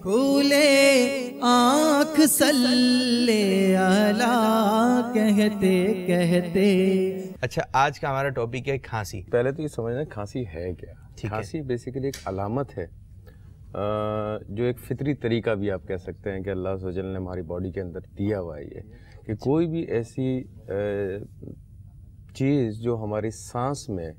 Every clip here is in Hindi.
खुले आँख सल्ले अला कहते कहते। अच्छा, आज का हमारा टॉपिक है खांसी। पहले तो ये समझना खांसी है क्या। खांसी बेसिकली एक अलामत है, जो एक फितरी तरीका भी आप कह सकते हैं कि अल्लाह सुब्हान ने हमारी बॉडी के अंदर दिया हुआ है ये कि कोई भी ऐसी चीज़ जो हमारी सांस में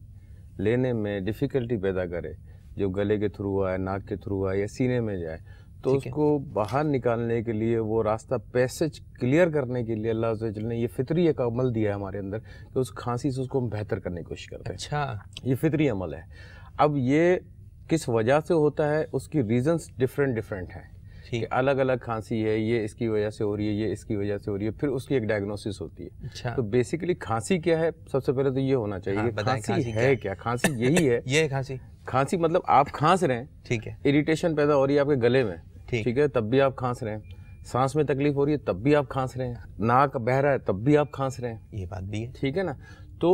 लेने में डिफ़िकल्टी पैदा करे, जो गले के थ्रू आए, नाक के थ्रू आए या सीने में जाए, तो उसको बाहर निकालने के लिए, वो रास्ता पैसेज क्लियर करने के लिए अल्लाह सुब्हान ने ये फितरी एक अमल दिया है हमारे अंदर कि उस खांसी से उसको हम बेहतर करने की कोशिश करते हैं। अच्छा, ये फितरी अमल है। अब ये किस वजह से होता है, उसकी रीजंस डिफरेंट हैं कि अलग अलग खांसी है, ये इसकी वजह से हो रही है, ये इसकी वजह से हो रही है, फिर उसकी एक डायग्नोसिस होती है। अच्छा। तो बेसिकली खांसी क्या है, सबसे पहले तो ये होना चाहिए कि खांसी है क्या। खांसी यही है। ये खांसी मतलब आप खांस रहे हैं, ठीक है, इरिटेशन पैदा हो रही है आपके गले में, ठीक है, तब भी आप खांस रहे हैं। सांस में तकलीफ हो रही है तब भी आप खांस रहे हैं। नाक बह रहा है तब भी आप खांस रहे हैं। ये बात भी है, ठीक है ना। तो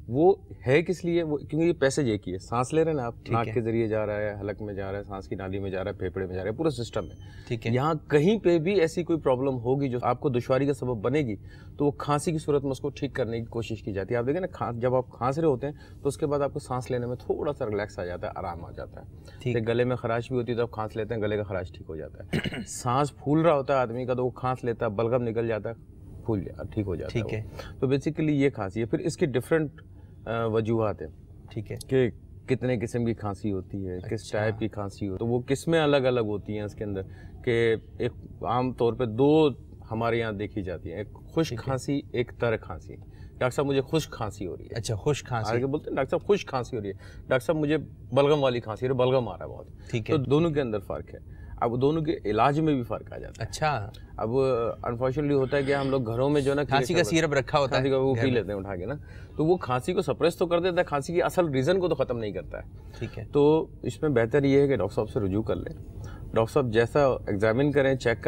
वो है किस लिए, वो क्योंकि ये पैसेज एक ही है। सांस ले रहे हैं ना आप, नाक के जरिए जा रहा है, हलक में जा रहा है, सांस की नाली में जा रहा है, फेफड़े में जा रहा है, पूरा सिस्टम है, ठीक है। यहाँ कहीं पे भी ऐसी कोई प्रॉब्लम होगी जो आपको दुश्वारी का सबब बनेगी, तो वो खांसी की सूरत में उसको ठीक करने की कोशिश की जाती है। आप देखें ना, जब आप खांस रहे होते हैं तो उसके बाद आपको सांस लेने में थोड़ा सा रिलैक्स आ जाता है, आराम आ जाता है, ठीक है। गले में खराश भी होती है तो आप खांस लेते हैं, गले का खराश ठीक हो जाता है। सांस फूल रहा होता है आदमी का तो वो खांस लेता है, बलगम निकल जाता है, फूल ठीक हो जाता है, ठीक है। तो बेसिकली ये खांसी है। फिर इसकी डिफरेंट वजूहात है, ठीक है, कि कितने किस्म की खांसी होती है, किस टाइप की खांसी हो, तो वो किस्में अलग अलग होती हैं इसके अंदर। कि एक आम तौर पे दो हमारे यहाँ देखी जाती है, एक खुश्क खांसी, एक तर खांसी। डॉक्टर साहब मुझे खुश्क खांसी हो रही है। अच्छा, खुश्क खांसी आगे बोलते हैं डॉक्टर साहब खुश्क खांसी हो रही है, डॉक्टर साहब मुझे बलगम वाली खांसी है, बलगम आ रहा है बहुत, ठीक है। तो दोनों के अंदर फर्क है। अब दोनों के इलाज में भी फर्क आ जाता है। अच्छा, अब अनफॉर्चुनेटली होता है कि हम लोग घरों में जो ना खांसी का सिरप रखा होता है, वो पी लेते हैं उठा के ना, तो वो खांसी को सप्रेस तो कर देता है, खांसी की असल रीजन को तो खत्म नहीं करता है, ठीक है। तो इसमें बेहतर ये है कि डॉक्टर साहब से रुजू कर लें। डॉक्टर साहब जैसा एग्जामिन करें, चेक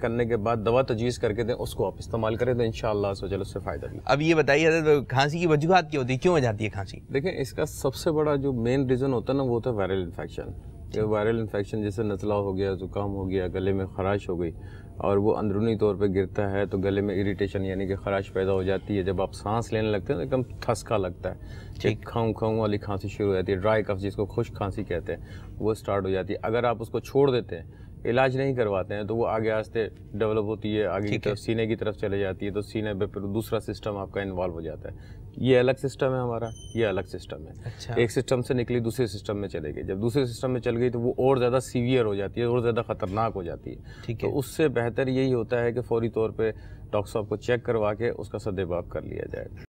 करने के बाद दवा तजवीज़ करके दें, उसको आप इस्तेमाल करें तो इंशाअल्लाह से उससे फ़ायदा भी। अब ये बताइए, तो खांसी की वजूहात क्या होती है, क्यों हो जाती है खांसी? देखें, इसका सबसे बड़ा जो मेन रीज़न होता है ना, वो होता है वायरल इन्फेक्शन। ये वायरल इन्फेक्शन जैसे नज़ला हो गया, ज़ुकाम हो गया, गले में खराश हो गई और वो अंदरूनी तौर पे गिरता है तो गले में इरिटेशन यानी कि खराश पैदा हो जाती है। जब आप सांस लेने लगते हैं तो एकदम ठसका लगता है, एक खाऊं वाली खांसी शुरू हो जाती है, ड्राई कफ जिसको खुश्क खांसी कहते हैं, वो स्टार्ट हो जाती है। अगर आप उसको छोड़ देते हैं, इलाज नहीं करवाते हैं, तो वो आगे आस्ते डेवलप होती है, आगे की तरफ सीने की तरफ चले जाती है, तो सीने पे फिर दूसरा सिस्टम आपका इन्वॉल्व हो जाता है। ये अलग सिस्टम है हमारा, ये अलग सिस्टम है। अच्छा। एक सिस्टम से निकली दूसरे सिस्टम में चले गई, जब दूसरे सिस्टम में चल गई तो वो और ज़्यादा सीवियर हो जाती है, और ज़्यादा खतरनाक हो जाती है, ठीक है। तो उससे बेहतर यही होता है कि फौरी तौर पर डॉक्टर साहब को चेक करवा के उसका सद्देबाप कर लिया जाए।